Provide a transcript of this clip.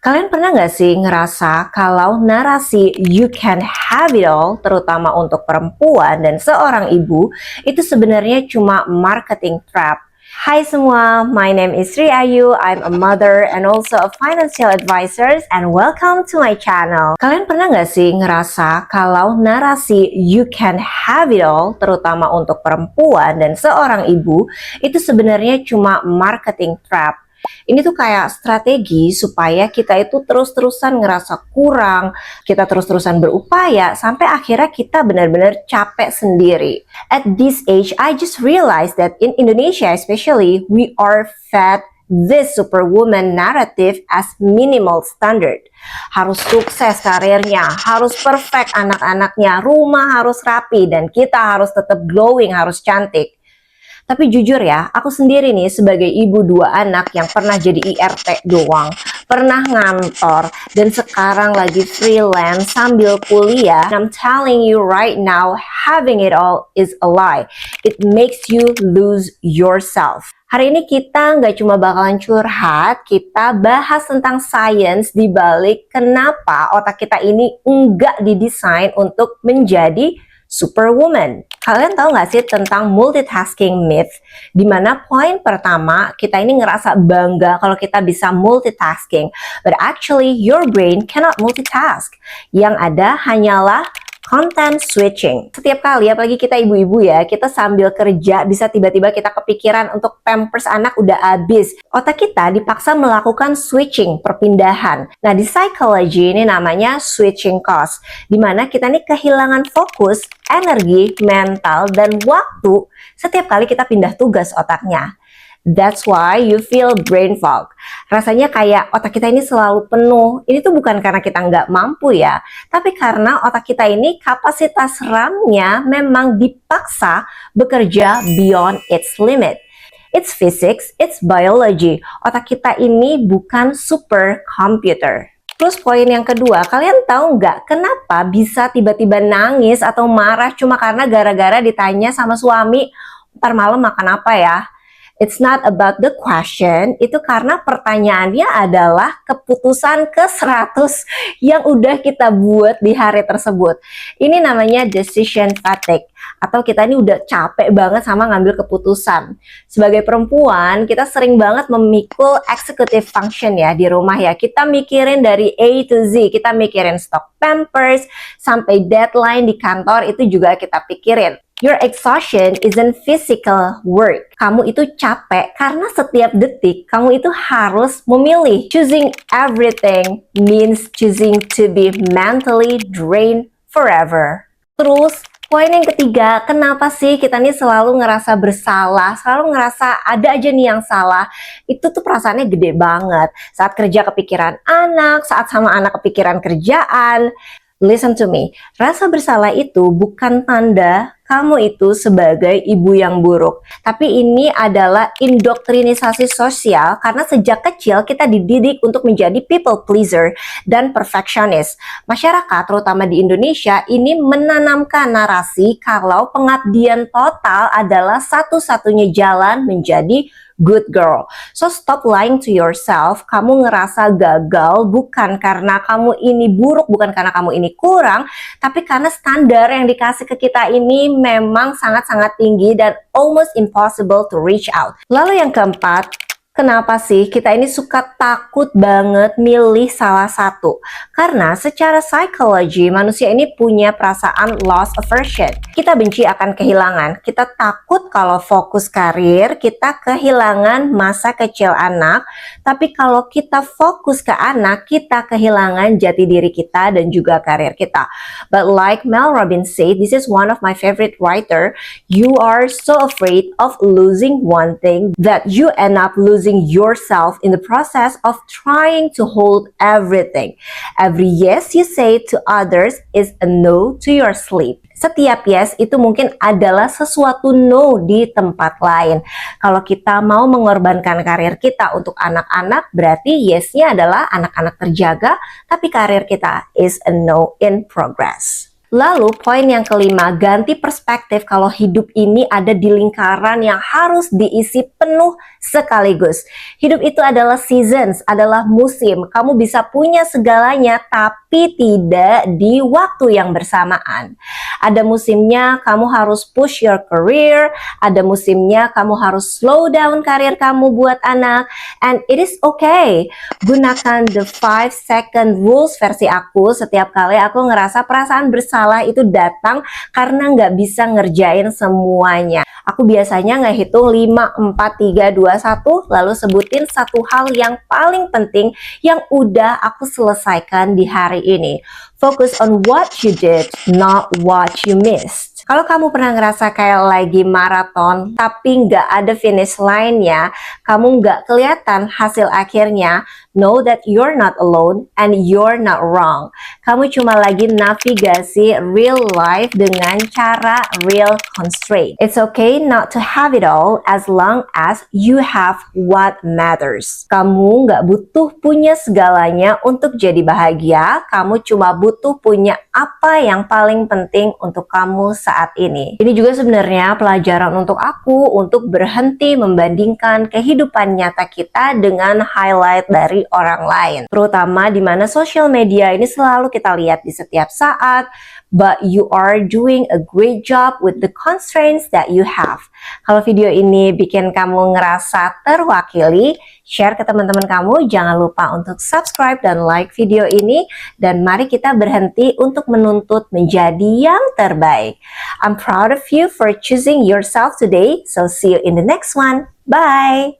Kalian pernah nggak sih ngerasa kalau narasi you can have it all, terutama untuk perempuan dan seorang ibu, itu sebenarnya cuma marketing trap? Hai semua, my name is Sri Ayu, I'm a mother and also a financial advisor and welcome to my channel. Kalian pernah nggak sih ngerasa kalau narasi you can have it all, terutama untuk perempuan dan seorang ibu, itu sebenarnya cuma marketing trap? Ini tuh kayak strategi supaya kita itu terus-terusan ngerasa kurang, kita terus-terusan berupaya sampai akhirnya kita benar-benar capek sendiri. At this age, I just realized that in Indonesia especially, we are fed this superwoman narrative as minimal standard. Harus sukses karirnya, harus perfect anak-anaknya, rumah harus rapi, dan kita harus tetap glowing, harus cantik. Tapi jujur ya, aku sendiri nih sebagai ibu dua anak yang pernah jadi IRT doang, pernah ngantor, dan sekarang lagi freelance sambil kuliah. I'm telling you right now, having it all is a lie. It makes you lose yourself. Hari ini kita nggak cuma bakalan curhat, kita bahas tentang science di balik kenapa otak kita ini nggak didesain untuk menjadi superwoman. Kalian tahu nggak sih tentang multitasking myth? Dimana poin pertama, kita ini ngerasa bangga kalau kita bisa multitasking. But actually, your brain cannot multitask. Yang ada hanyalah content switching. Setiap kali, apalagi kita ibu-ibu ya, kita sambil kerja bisa tiba-tiba kita kepikiran untuk pampers anak udah habis. Otak kita dipaksa melakukan switching, perpindahan. Nah, di psychology ini namanya switching cost, dimana kita ini kehilangan fokus, energi, mental, dan waktu setiap kali kita pindah tugas otaknya. That's why you feel brain fog. Rasanya kayak otak kita ini selalu penuh. Ini tuh bukan karena kita nggak mampu ya, tapi karena otak kita ini kapasitas RAM-nya memang dipaksa bekerja beyond its limit. It's physics, it's biology. Otak kita ini bukan super computer. Terus poin yang kedua, kalian tahu nggak kenapa bisa tiba-tiba nangis atau marah cuma karena gara-gara ditanya sama suami, ntar malam makan apa ya? It's not about the question, itu karena pertanyaannya adalah keputusan ke-100 yang udah kita buat di hari tersebut. Ini namanya decision fatigue, atau kita ini udah capek banget sama ngambil keputusan. Sebagai perempuan, kita sering banget memikul executive function ya di rumah ya. Kita mikirin dari A to Z, kita mikirin stok pampers, sampai deadline di kantor itu juga kita pikirin. Your exhaustion isn't physical work. Kamu itu capek karena setiap detik kamu itu harus memilih. Choosing everything means choosing to be mentally drained forever. Terus, poin yang ketiga, kenapa sih kita nih selalu ngerasa bersalah, selalu ngerasa ada aja nih yang salah. Itu tuh perasaannya gede banget. Saat kerja kepikiran anak, saat sama anak kepikiran kerjaan. Listen to me, rasa bersalah itu bukan tanda kamu itu sebagai ibu yang buruk. Tapi ini adalah indoktrinisasi sosial karena sejak kecil kita dididik untuk menjadi people pleaser dan perfectionist. Masyarakat, terutama di Indonesia, ini menanamkan narasi kalau pengabdian total adalah satu-satunya jalan menjadi good girl. So stop lying to yourself. Kamu ngerasa gagal bukan karena kamu ini buruk, bukan karena kamu ini kurang, tapi karena standar yang dikasih ke kita ini memang sangat-sangat tinggi dan almost impossible to reach out. Lalu yang keempat, kenapa sih kita ini suka takut banget milih salah satu? Karena secara psikologi manusia ini punya perasaan loss aversion. Kita benci akan kehilangan. Kita takut kalau fokus karir, kita kehilangan masa kecil anak. Tapi kalau kita fokus ke anak, kita kehilangan jati diri kita dan juga karir kita. But like Mel Robbins said, this is one of my favorite writer, you are so afraid of losing one thing that you end up losing yourself in the process of trying to hold everything. Every yes you say to others is a no to your sleep. Setiap yes itu mungkin adalah sesuatu no di tempat lain. Kalau kita mau mengorbankan karir kita untuk anak-anak, berarti yes-nya adalah anak-anak terjaga, tapi karir kita is a no in progress. Lalu poin yang kelima, ganti perspektif kalau hidup ini ada di lingkaran yang harus diisi penuh sekaligus. Hidup itu adalah seasons, adalah musim. Kamu bisa punya segalanya tapi tidak di waktu yang bersamaan. Ada musimnya kamu harus push your career, ada musimnya kamu harus slow down karir kamu buat anak, and it is okay. Gunakan the 5-second rules versi aku setiap kali aku ngerasa perasaan bersalah itu datang karena nggak bisa ngerjain semuanya. Aku biasanya ngehitung 5, 4, 3, 2, 1, lalu sebutin satu hal yang paling penting yang udah aku selesaikan di hari ini. Focus on what you did, not what you missed. Kalau kamu pernah ngerasa kayak lagi maraton tapi nggak ada finish line-nya, kamu nggak kelihatan hasil akhirnya, know that you're not alone and you're not wrong. Kamu cuma lagi navigasi real life dengan cara real constraint. It's okay not to have it all as long as you have what matters. Kamu nggak butuh punya segalanya untuk jadi bahagia, kamu cuma butuh punya apa yang paling penting untuk kamu saat ini. Ini juga sebenarnya pelajaran untuk aku untuk berhenti membandingkan kehidupan nyata kita dengan highlight dari orang lain. Terutama di mana social media ini selalu kita lihat di setiap saat, but you are doing a great job with the constraints that you have. Kalau video ini bikin kamu ngerasa terwakili, share ke teman-teman kamu. Jangan lupa untuk subscribe dan like video ini. Dan mari kita berhenti untuk menuntut menjadi yang terbaik. I'm proud of you for choosing yourself today. So see you in the next one. Bye!